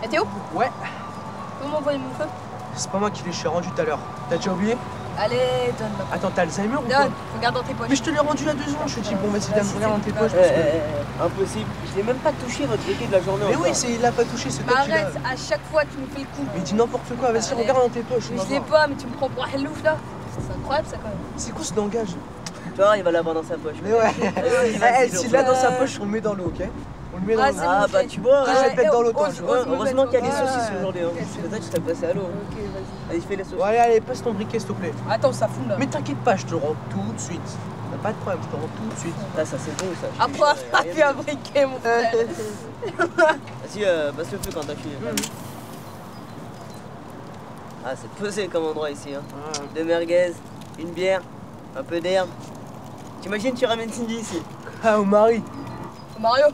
Et Théo? Ouais. Vous m'envoyez mon feu? C'est pas moi qui l'ai rendu tout à l'heure. T'as déjà oublié? Allez, donne-moi. Attends, t'as Alzheimer ou quoi? Donne, regarde dans tes poches. Mais je te l'ai rendu il y a 2 ans, je te dis, bon vas-y, Dame, regarde dans tes poches. Impossible. Je l'ai même pas touché votre briquet de la journée. Mais encore. oui, il l'a pas touché, c'est Bah toi qui l'as. arrête, à chaque fois tu me fais le coup. Mais dis n'importe quoi, vas-y, Allez. regarde dans tes poches. Mais on je va l'ai voir. pas, mais tu me prends pour un hellouf là. C'est incroyable ça quand même. C'est quoi ce langage? Tu vois, il va l'avoir dans sa poche. Mais ouais. Vas-y, S'il l'a dans sa poche, on le met dans l'eau, ok? On le met dans Ah, l'eau. c'est Ah bon, bah fait. tu vois, Après, je vais te mettre dans l'eau, toi, ose- tu vois. ose me heureusement qu'il y a des mettre- saucisses Ouais. aujourd'hui. Hein. Ok, c'est Peut-être que je serais passé à l'eau. Hein. Ok, vas-y. Allez, je fais les saucisses. Bon, allez, passe ton briquet, s'il te plaît. Attends, ça fout là. Mais t'inquiète pas, je te le rends tout de suite. T'as pas de problème, je te le rends tout de suite. Ah, ça c'est bon ça. Après, on a fait un briquet, mon frère. Vas-y, passe le feu quand t'as fini. Ah, c'est pesé comme endroit ici. Hein. Deux merguez, une bière, un peu d'herbe. T'imagines, tu ramènes Cindy ici. Ah, au mari. Mario.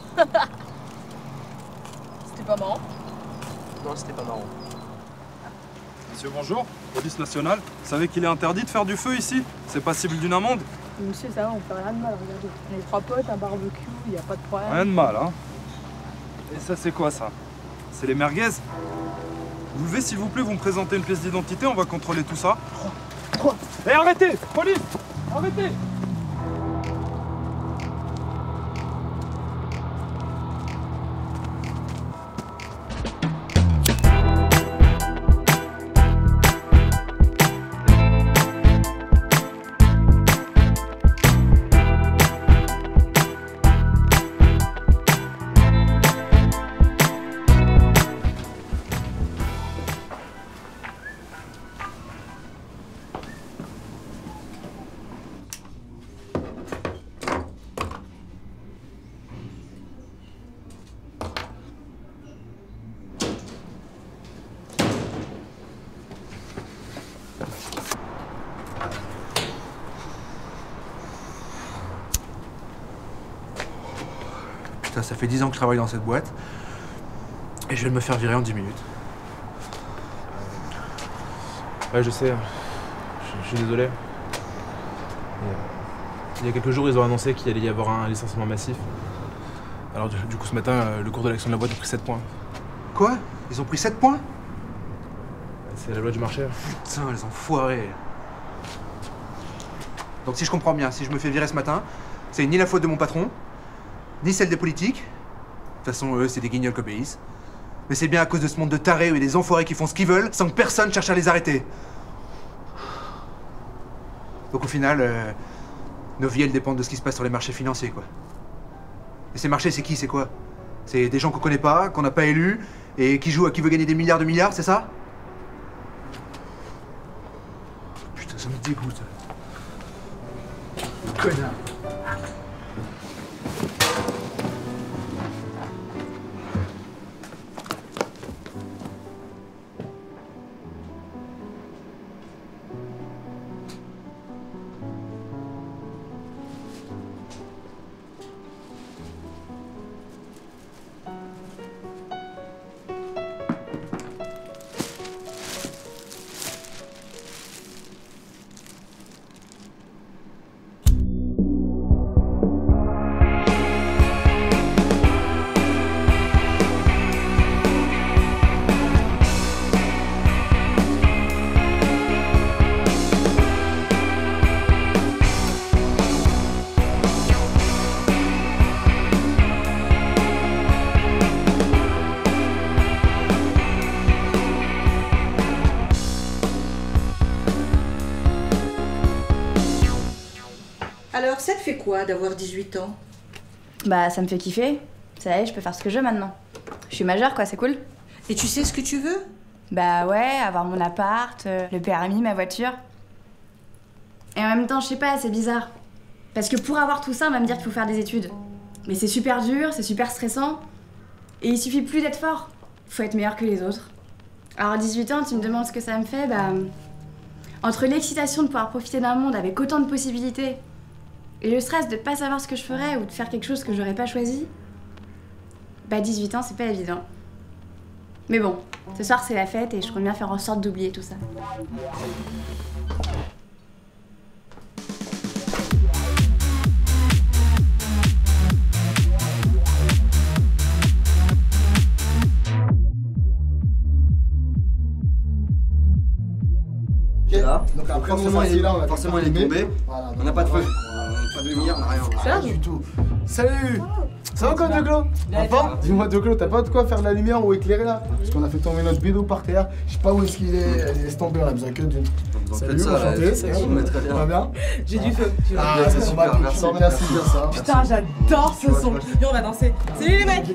C'était pas marrant. Non, c'était pas marrant. Monsieur, bonjour. Police nationale. Vous savez qu'il est interdit de faire du feu ici? C'est passible d'une amende? Monsieur, ça va, on fait rien de mal, regardez. On est 3 potes, un barbecue, y a pas de problème. Rien de mal, hein. Et ça, c'est quoi, ça? C'est les merguez? Vous levez, s'il vous plaît, vous me présentez une pièce d'identité, on va contrôler tout ça. Et arrêtez! Police! Arrêtez! Putain, ça fait 10 ans que je travaille dans cette boîte. Et je vais me faire virer en 10 minutes. Ouais, je sais. Je suis désolé. Il y a quelques jours, ils ont annoncé qu'il allait y avoir un licenciement massif. Alors du coup, ce matin, le cours de l'action de la boîte a pris 7 points. Quoi? Ils ont pris 7 points? C'est la loi du marché. Putain, les enfoirés. Donc si je comprends bien, si je me fais virer ce matin, c'est ni la faute de mon patron, ni celle des politiques. De toute façon, eux, c'est des guignols qui obéissent. Mais c'est bien à cause de ce monde de tarés où il y a des enfoirés qui font ce qu'ils veulent sans que personne cherche à les arrêter. Donc au final, nos vies, elles dépendent de ce qui se passe sur les marchés financiers, quoi. Et ces marchés, c'est qui? C'est quoi? C'est des gens qu'on connaît pas, qu'on n'a pas élus, et qui jouent à qui veut gagner des milliards de milliards, c'est ça? Putain, ça me dégoûte. Connard. Alors, ça te fait quoi d'avoir 18 ans? Bah, ça me fait kiffer. Ça y est, je peux faire ce que je veux maintenant. Je suis majeure, quoi, c'est cool. Et tu sais ce que tu veux? Bah ouais, avoir mon appart, le permis, ma voiture. Et en même temps, je sais pas, c'est bizarre. Parce que pour avoir tout ça, on va me dire qu'il faut faire des études. Mais c'est super dur, c'est super stressant. Et il suffit plus d'être fort. Faut être meilleur que les autres. Alors à 18 ans, tu me demandes ce que ça me fait, bah... Entre l'excitation de pouvoir profiter d'un monde avec autant de possibilités et le stress de pas savoir ce que je ferais ou de faire quelque chose que j'aurais pas choisi, bah 18 ans, c'est pas évident. Mais bon, ce soir c'est la fête et je compte bien faire en sorte d'oublier tout ça. Ok. Là. Donc après, forcément, il est tombé. Voilà, On n'a pas de feu. Pas de lumière, on n'a rien. Serge du tout. Salut. Ça va quoi, Doclo? Dis-moi, Doclo, t'as pas de quoi faire de la lumière ou éclairer là? Parce qu'on a fait tomber notre bidon par terre. Je sais pas où est-ce qu'il est. Laisse tomber, on a besoin que d'une. Salut, enchanté. Ça va bien? J'ai du feu. Ah, c'est super, merci. Merci bien ça. Putain, j'adore ce son. Viens, on va danser. Salut les mecs.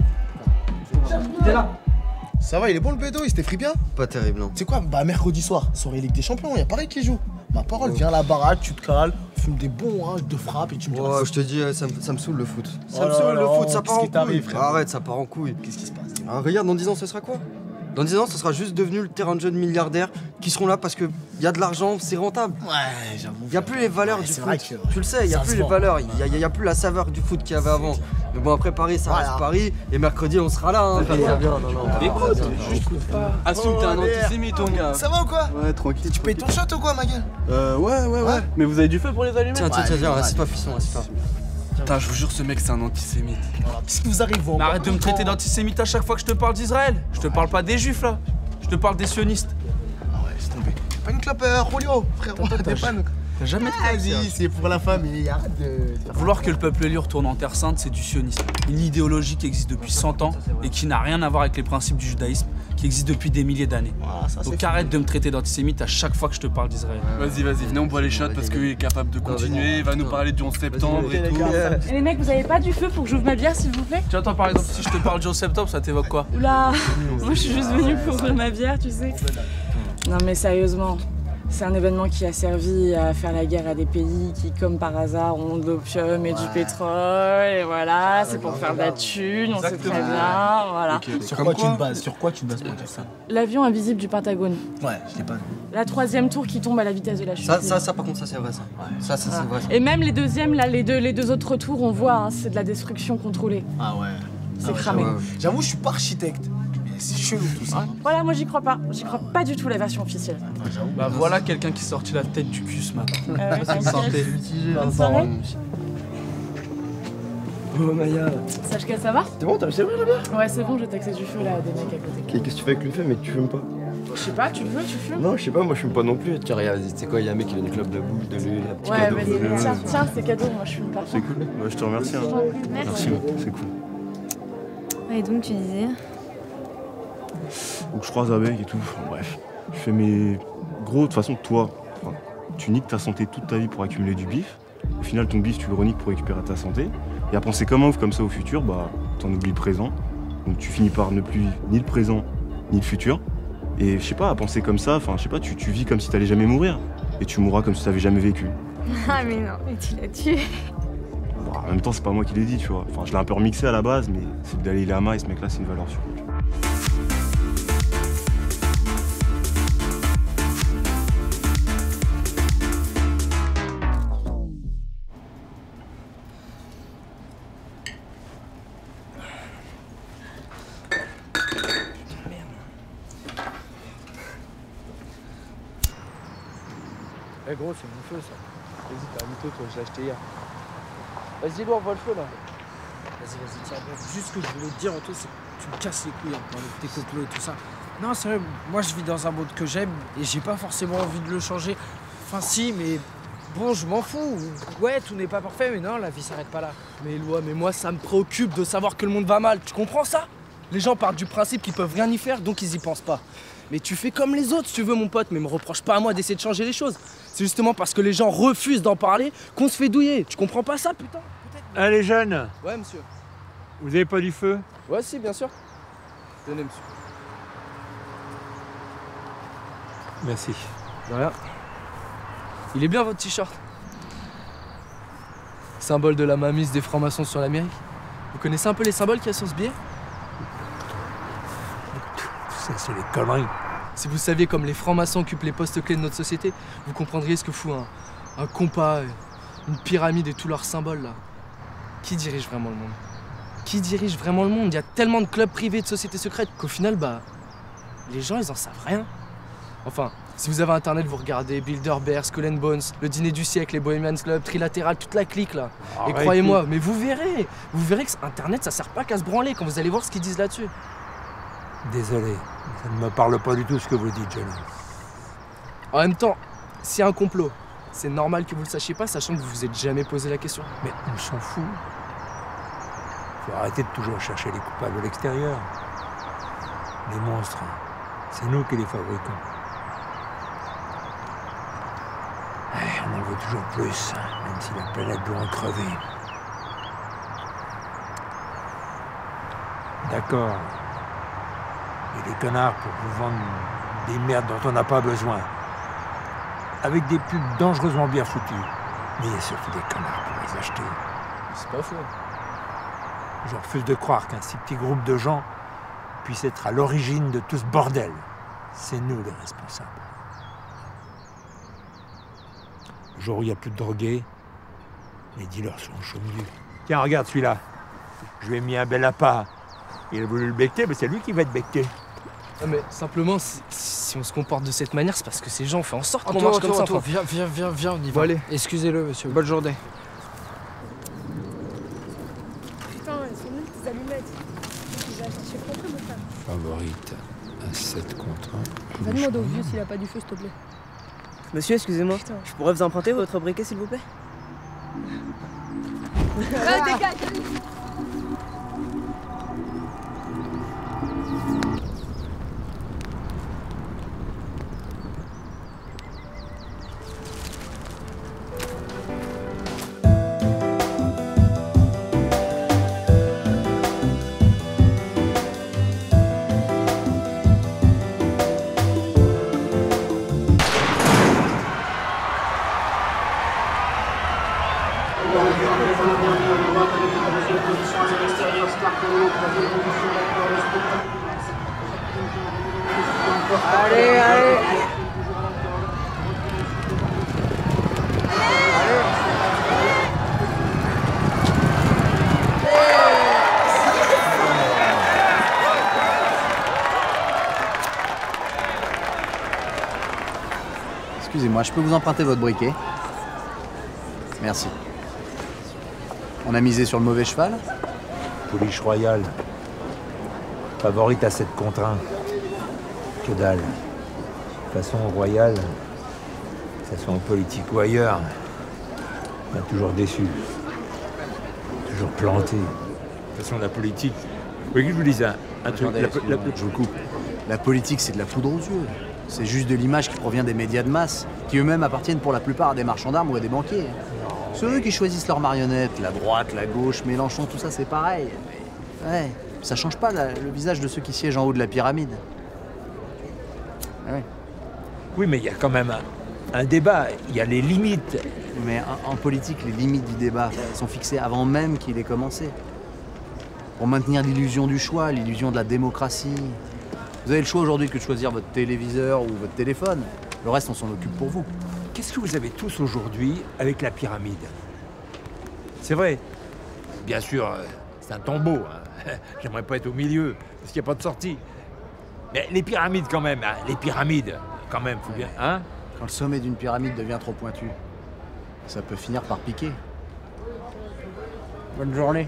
T'es là? Ça va, il est bon le bédo, il s'était pris bien? Pas terrible, non. C'est quoi? Bah mercredi soir, soirée Ligue des Champions, y'a Paris qui joue. Ma parole, viens à la baraque, tu te cales, fume des bons ranges de frappe et tu me dis. Ouais, je te dis, ça me saoule le foot. Ça me Oh saoule là le là, foot, ça part en qu'est-ce qui t'arrive, couille. frère? Arrête, ça part en couille. Qu'est-ce qui se passe? Ah, regarde, dans 10 ans, ce sera quoi? Dans 10 ans, ce sera juste devenu le terrain de jeu de milliardaires qui seront là parce qu'il y a de l'argent, c'est rentable. Ouais, j'avoue. Il n'y a plus les valeurs du c'est foot. vrai que Tu le sais, il n'y a ça plus se les vend. valeurs, il n'y a plus la saveur du foot qu'il y avait avant. Mais bon, après Paris, ça reste Paris. Et mercredi, on sera là. Hein, Écoute, assume, t'es un antisémite, ton gars. Ça va ou quoi? Ouais, tranquille. Tu payes ton shot ou quoi, ma gueule? Ouais. Mais vous avez du feu pour les allumer? Tiens, assieds-toi, fiston, assieds-toi. Putain, je vous jure, ce mec, c'est un antisémite. Qu'est-ce qui vous arrive, vous? Mais arrête de me traiter d'antisémite à chaque fois que je te parle d'Israël. Je te parle pas des juifs là. Je te parle des sionistes. Ah ouais, c'est tombé. Pas une clope, Julio, frérot. T'as jamais Vas-y, c'est pour la famille, arrête de. Vouloir que le peuple élu retourne en Terre Sainte, c'est du sionisme. Une idéologie qui existe depuis 100 ans et qui n'a rien à voir avec les principes du judaïsme, qui existe depuis des milliers d'années. Donc arrête de me traiter d'antisémite à chaque fois que je te parle d'Israël. Vas-y, venez, on boit les shots parce qu'il est capable de continuer. Il va nous parler du 11 septembre et tout. Et les mecs, vous avez pas du feu pour que j'ouvre ma bière, s'il vous plaît? Tu attends, par exemple, si je te parle du 11 septembre, ça t'évoque quoi? Oula, moi je suis juste venue pour ouvrir ma bière, tu sais. Non mais sérieusement, c'est un événement qui a servi à faire la guerre à des pays qui, comme par hasard, ont de l'opium et du pétrole, et voilà, c'est pour faire de la thune, on sait très bien, voilà. Sur quoi tu te bases? Sur quoi tu te bases pour dire ça? L'avion invisible du Pentagone. Ouais, je l'ai pas vu. La 3e tour qui tombe à la vitesse de la chute. Ça, par contre, ça c'est vrai, ça. Ça, c'est vrai. Et même les deuxièmes, là, les deux autres tours, on voit, hein, c'est de la destruction contrôlée. Ah ouais. C'est cramé. J'avoue, je suis pas architecte. C'est chelou tout ça. Voilà, moi j'y crois pas. J'y crois pas du tout la version officielle. Bah voilà quelqu'un qui est sorti la tête du cul ce matin. Santé. Bonne soirée. Oh Maya. Sache ça va? C'est bon, t'as acheté la bière? Ouais, c'est bon, j'ai taxé du feu là, des mecs à côté. Qu'est-ce que tu fais avec le feu, mec? Tu fumes pas? Je sais pas, tu le veux, tu fumes? Non, je sais pas, moi je fume pas non plus. Tiens, regarde, tu sais quoi, il y a un mec qui vient du club de la boule, de lui, un petit Ouais, cadeau. vas-y, tiens, c'est cadeau, moi je fume pas. C'est cool, moi je te remercie. Hein. Merci, c'est cool. Et donc tu disais? Donc je croise avec et tout, enfin, bref. Je fais mes... Gros, de toute façon, toi, enfin, tu niques ta santé toute ta vie pour accumuler du bif. Au final, ton bif, tu le reniques pour récupérer ta santé. Et à penser comme un ouf comme ça au futur, bah, t'en oublies le présent. Donc tu finis par ne plus vivre ni le présent, ni le futur. Et je sais pas, à penser comme ça, enfin, je sais pas, tu vis comme si t'allais jamais mourir. Et tu mourras comme si t'avais jamais vécu. Ah mais non, mais tu l'as tué. Bon, en même temps, c'est pas moi qui l'ai dit, tu vois. Enfin, je l'ai un peu remixé à la base, mais c'est le Dalai Lama et ce mec-là, c'est une valeur sûre. Eh gros, c'est mon feu ça. Vas-y, t'as un mytho, toi, je l'ai acheté hier. Vas-y, Edouard, vois le feu là. Vas-y, tiens, bon, juste ce que je voulais te dire, Anto, c'est que tu me casses les couilles hein, avec tes complots et tout ça. Non, sérieux, moi je vis dans un monde que j'aime et j'ai pas forcément envie de le changer. Enfin, si, mais bon, je m'en fous. Ouais, tout n'est pas parfait, mais non, la vie s'arrête pas là. Mais Eloi, mais moi ça me préoccupe de savoir que le monde va mal. Tu comprends ça? Les gens partent du principe qu'ils peuvent rien y faire, donc ils y pensent pas. Mais tu fais comme les autres si tu veux mon pote, mais me reproche pas à moi d'essayer de changer les choses. C'est justement parce que les gens refusent d'en parler qu'on se fait douiller. Tu comprends pas ça, putain? Allez jeunes. Ouais, monsieur. Vous avez pas du feu? Ouais, si, bien sûr. Tenez, monsieur. Merci. De rien. Il est bien votre t-shirt. Symbole de la mainmise des francs-maçons sur l'Amérique. Vous connaissez un peu les symboles qu'il y a sur ce billet? Ça, c'est les conneries. Si vous saviez comme les francs-maçons occupent les postes clés de notre société, vous comprendriez ce que fout un compas, une pyramide et tous leurs symboles là. Qui dirige vraiment le monde? Qui dirige vraiment le monde? Il y a tellement de clubs privés, de sociétés secrètes qu'au final, bah, les gens, ils en savent rien. Enfin, si vous avez internet, vous regardez Bilderberg, Skull and Bones, le dîner du siècle, les Bohemians Club, Trilatéral, toute la clique là. Et croyez-moi, mais vous verrez que internet, ça sert pas qu'à se branler quand vous allez voir ce qu'ils disent là-dessus. Désolé, ça ne me parle pas du tout ce que vous dites, Johnny. En même temps, C'est un complot. C'est normal que vous le sachiez pas, sachant que vous vous êtes jamais posé la question. Mais on s'en fout. Faut arrêter de toujours chercher les coupables à l'extérieur. Les monstres, c'est nous qui les fabriquons. On en veut toujours plus, même si la planète doit en crever. D'accord. Et des connards pour vous vendre des merdes dont on n'a pas besoin. Avec des pubs dangereusement bien foutues. Mais il y a surtout des connards pour les acheter. C'est pas faux. Je refuse de croire qu'un si petit groupe de gens puisse être à l'origine de tout ce bordel. C'est nous les responsables. Le jour où il n'y a plus de drogués, les dealers sont au chômage. Tiens, regarde celui-là. Je lui ai mis un bel appât. Il a voulu le becquer, mais c'est lui qui va être becqué. Non mais simplement, si on se comporte de cette manière, c'est parce que ces gens ont fait en sorte qu'on marche comme ça. Attends, viens, on y va. Bon, allez. Excusez-le, monsieur. Bonne journée. Putain, elles sont nulles, tes allumettes. J'ai acheté chez Franprix, mon frère. Favorite, un 7 contre 1. Va demander au vieux s'il a pas du feu, s'il te plaît. Monsieur, excusez-moi, je pourrais vous emprunter votre briquet, s'il vous plaît? Dégage. Allez, allez. Excusez-moi, je peux vous emprunter votre briquet? Merci. On a misé sur le mauvais cheval? Pouliche royale. Favorite à 7 contre 1. Que dalle. De toute façon royale, que ce soit en politique ou ailleurs, on a toujours déçu. Toujours planté. De toute façon, la politique... Vous voyez que je vous disais un truc... Je vous coupe. La politique, c'est de la poudre aux yeux. C'est juste de l'image qui provient des médias de masse, qui eux-mêmes appartiennent pour la plupart à des marchands d'armes ou à des banquiers. C'est eux qui choisissent leurs marionnettes, la droite, la gauche, Mélenchon, tout ça, c'est pareil. Mais, ouais, ça change pas le visage de ceux qui siègent en haut de la pyramide. Ouais. Oui, mais il y a quand même un débat, il y a les limites. Mais en politique, les limites du débat sont fixées avant même qu'il ait commencé. Pour maintenir l'illusion du choix, l'illusion de la démocratie. Vous avez le choix aujourd'hui que de choisir votre téléviseur ou votre téléphone. Le reste, on s'en occupe pour vous. Qu'est-ce que vous avez tous aujourd'hui avec la pyramide? C'est vrai. Bien sûr, c'est un tombeau. Hein. J'aimerais pas être au milieu, parce qu'il n'y a pas de sortie. Mais les pyramides quand même, hein. Les pyramides, quand même, faut bien... Hein? Quand le sommet d'une pyramide devient trop pointu, ça peut finir par piquer. Bonne journée.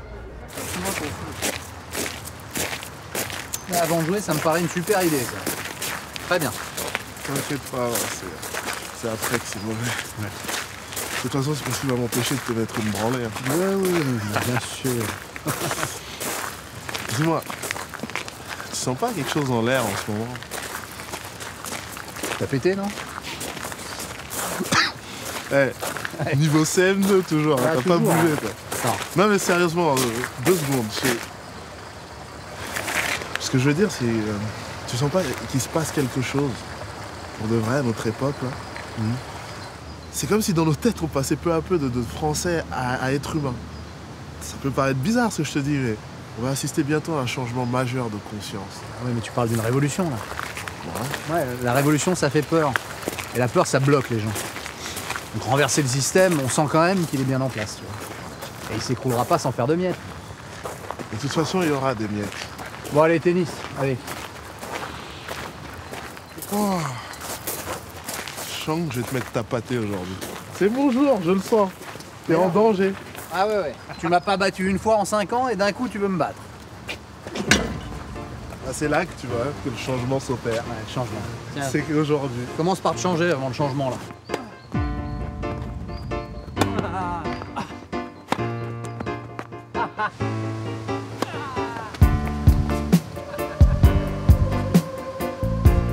Avant de jouer, ça me paraît une super idée, ça. Très bien. T'inquiète pas, c'est après que c'est mauvais. Ouais. De toute façon, c'est parce qu'il va m'empêcher de te mettre une branlée. Hein. Oui, bien sûr. Dis-moi, tu sens pas quelque chose dans l'air en ce moment? T'as pété, non? Niveau CM2 toujours, hein, t'as pas bougé, toi. Non mais sérieusement, 2 secondes. Ce que je veux dire, c'est... tu sens pas qu'il se passe quelque chose? Pour de vrai, à notre époque, là. C'est comme si dans nos têtes, on passait peu à peu de français à être humain. Ça peut paraître bizarre, ce que je te dis, mais on va assister bientôt à un changement majeur de conscience. Oui, mais tu parles d'une révolution, là. Ouais, la révolution, ça fait peur. Et la peur, ça bloque les gens. Donc renverser le système, on sent quand même qu'il est bien en place, tu vois. Et il s'écroulera pas sans faire de miettes. De toute façon, il y aura des miettes. Bon, allez, tennis, allez. Oh. Je sens que je vais te mettre tapaté aujourd'hui. C'est mon jour, je le sens. T'es en danger. Ah ouais. Tu m'as pas battu une fois en 5 ans et d'un coup, tu veux me battre. Ah, c'est là que tu vois que le changement s'opère. Ouais, le changement. C'est qu'aujourd'hui. Commence par te changer avant le changement, là.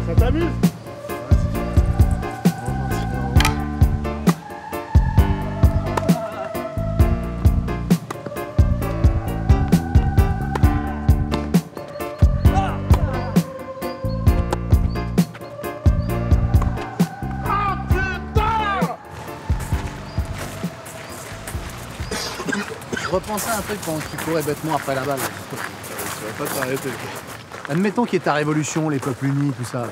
Ça t'amuse? Je repensais à un truc qui courait bêtement après la balle. Tu vas pas t'arrêter. Admettons qu'il y ait ta révolution, les peuples unis, tout ça.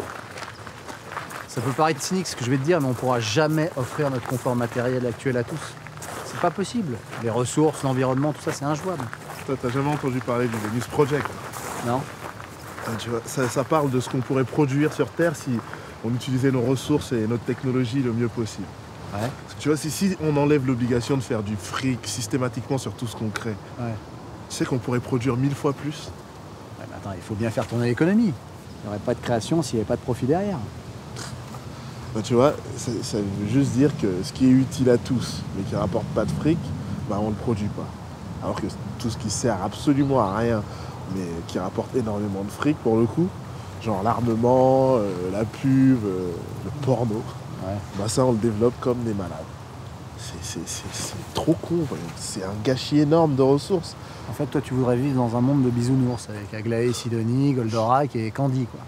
Ça peut paraître cynique ce que je vais te dire, mais on pourra jamais offrir notre confort matériel actuel à tous. C'est pas possible. Les ressources, l'environnement, tout ça, c'est injouable. Toi, t'as jamais entendu parler du Venus Project? Non. Tu vois, ça parle de ce qu'on pourrait produire sur Terre si on utilisait nos ressources et notre technologie le mieux possible. Ouais. Parce que tu vois, si on enlève l'obligation de faire du fric systématiquement sur tout ce qu'on crée, Ouais. tu sais qu'on pourrait produire 1000 fois plus. Ouais, mais attends, il faut bien faire tourner l'économie. Il n'y aurait pas de création s'il n'y avait pas de profit derrière. Bah, tu vois, ça veut juste dire que ce qui est utile à tous, mais qui rapporte pas de fric, bah, on le produit pas. Alors que tout ce qui sert absolument à rien, mais qui rapporte énormément de fric pour le coup, genre l'armement, la pub, le porno, bah ça on le développe comme des malades. C'est trop con, c'est un gâchis énorme de ressources. En fait, toi, tu voudrais vivre dans un monde de bisounours avec Aglaé, Sidonie, Goldorak et Candy, quoi.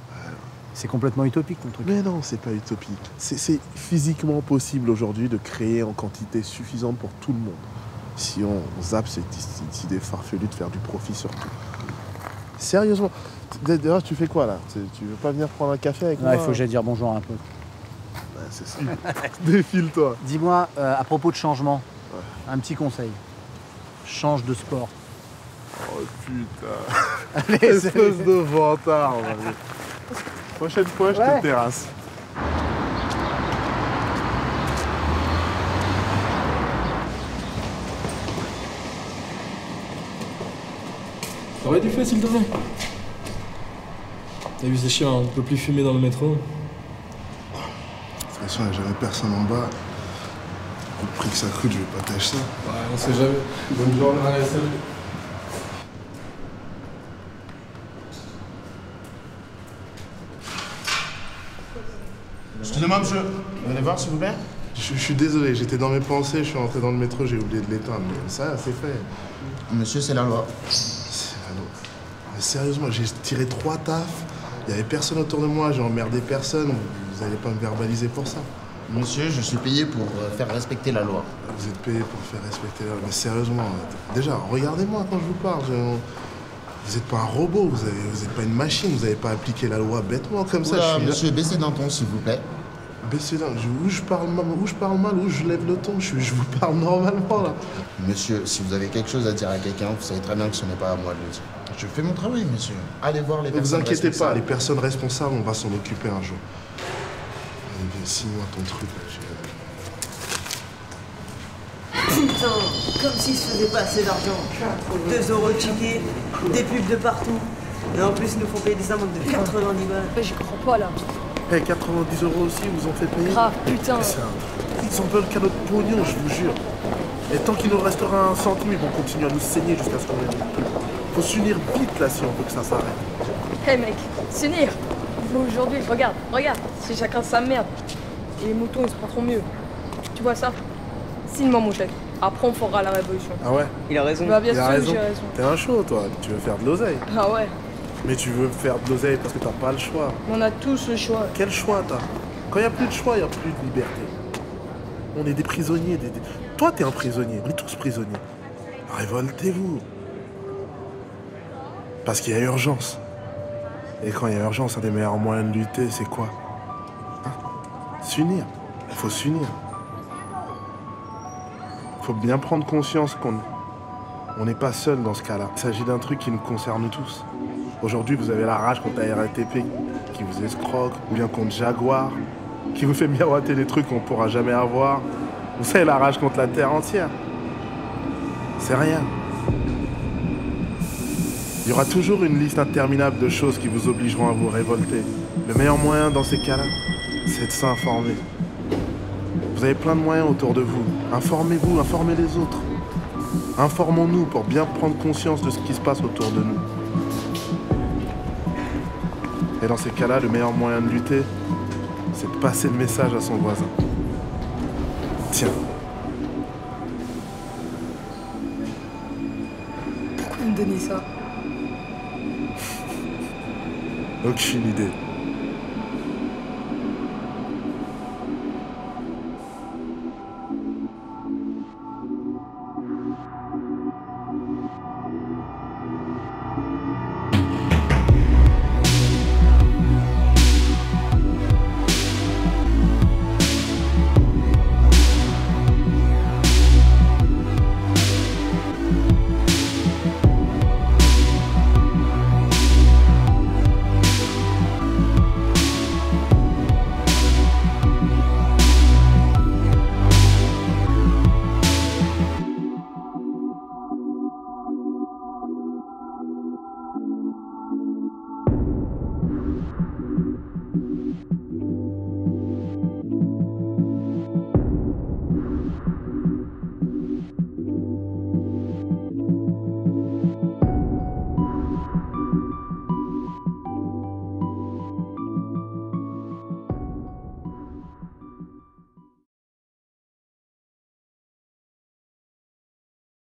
C'est complètement utopique, ton truc. Mais non, c'est pas utopique. C'est physiquement possible aujourd'hui de créer en quantité suffisante pour tout le monde. Si on zappe cette idée farfelue de faire du profit sur tout. Sérieusement. D'ailleurs, tu fais quoi là? Tu veux pas venir prendre un café avec moi? Il faut que j'aille dire bonjour à un pote. Ouais, c'est ça. Défile-toi. Dis-moi, à propos de changement, un petit conseil. Change de sport. Oh putain. Allez, espèce de vantard. Prochaine fois, je te terrasse. T'aurais dû faire, s'il te plaît. T'as vu, c'est chiant, on peut plus fumer dans le métro. De toute façon, j'avais personne en bas. Le prix que ça coûte, je vais pas tâcher ça. Ouais, on sait jamais. Bonne journée. Allez, salut. Excusez-moi, monsieur. Vous allez voir, s'il vous plaît? Je suis désolé, j'étais dans mes pensées, je suis rentré dans le métro, j'ai oublié de l'éteindre. Mais ça, c'est fait. Monsieur, c'est la loi. C'est la loi. Mais sérieusement, j'ai tiré 3 tafs. Il n'y avait personne autour de moi, j'ai emmerdé personne. Vous n'allez pas me verbaliser pour ça. Monsieur, je suis payé pour faire respecter la loi. Vous êtes payé pour faire respecter la loi. Mais sérieusement, déjà, regardez-moi quand je vous parle. Vous n'êtes pas un robot, vous n'êtes pas une machine, vous n'avez pas appliqué la loi bêtement comme ça. Oula, monsieur, baissez d'un ton, s'il vous plaît. Baissez d'un où je parle mal, où je lève le ton, je vous parle normalement là. Monsieur, si vous avez quelque chose à dire à quelqu'un, vous savez très bien que ce n'est pas à moi de le dire. Je fais mon travail, monsieur. Allez voir les personnes responsables. Ne vous inquiétez pas, les personnes responsables, on va s'en occuper un jour. Allez, signe-moi ton truc. Putain, comme s'il se faisait pas assez d'argent. 2 € de ticket, des pubs de partout. Et en plus, ils nous font payer des amendes de 90 balles. J'y crois pas là. Eh, 90 € aussi, vous en faites payer? Grave, putain. Ils s'en veulent qu'à notre pognon, je vous jure. Et tant qu'il nous restera un centime, ils vont continuer à nous saigner jusqu'à ce qu'on ait plus. Faut s'unir vite là si on veut que ça s'arrête. Hé mec, s'unir. Aujourd'hui, regarde, c'est chacun sa merde. Et les moutons, ils se porteront mieux. Tu vois ça? Signe-moi mon chèque. Après, on fera la révolution. Ah ouais? Il a raison. Bah bien sûr, j'ai raison. T'es un chaud, toi. Tu veux faire de l'oseille. Ah ouais. Mais tu veux faire de l'oseille parce que t'as pas le choix. On a tous le choix. Quel choix t'as? Quand il n'y a plus de choix, il n'y a plus de liberté. On est des prisonniers. Toi, t'es un prisonnier. On est tous prisonniers. Révoltez-vous. Parce qu'il y a urgence. Et quand il y a urgence, un des meilleurs moyens de lutter, c'est quoi? S'unir. Il faut s'unir. Il faut bien prendre conscience qu'on n'est pas seul dans ce cas-là. Il s'agit d'un truc qui nous concerne tous. Aujourd'hui, vous avez la rage contre la RATP qui vous escroque, ou bien contre Jaguar, qui vous fait miroiter des trucs qu'on ne pourra jamais avoir. Vous savez, la rage contre la terre entière. C'est rien. Il y aura toujours une liste interminable de choses qui vous obligeront à vous révolter. Le meilleur moyen dans ces cas-là, c'est de s'informer. Vous avez plein de moyens autour de vous. Informez-vous, informez les autres. Informons-nous pour bien prendre conscience de ce qui se passe autour de nous. Et dans ces cas-là, le meilleur moyen de lutter, c'est de passer le message à son voisin. Tiens. Pourquoi me donner ça? Aucune idée.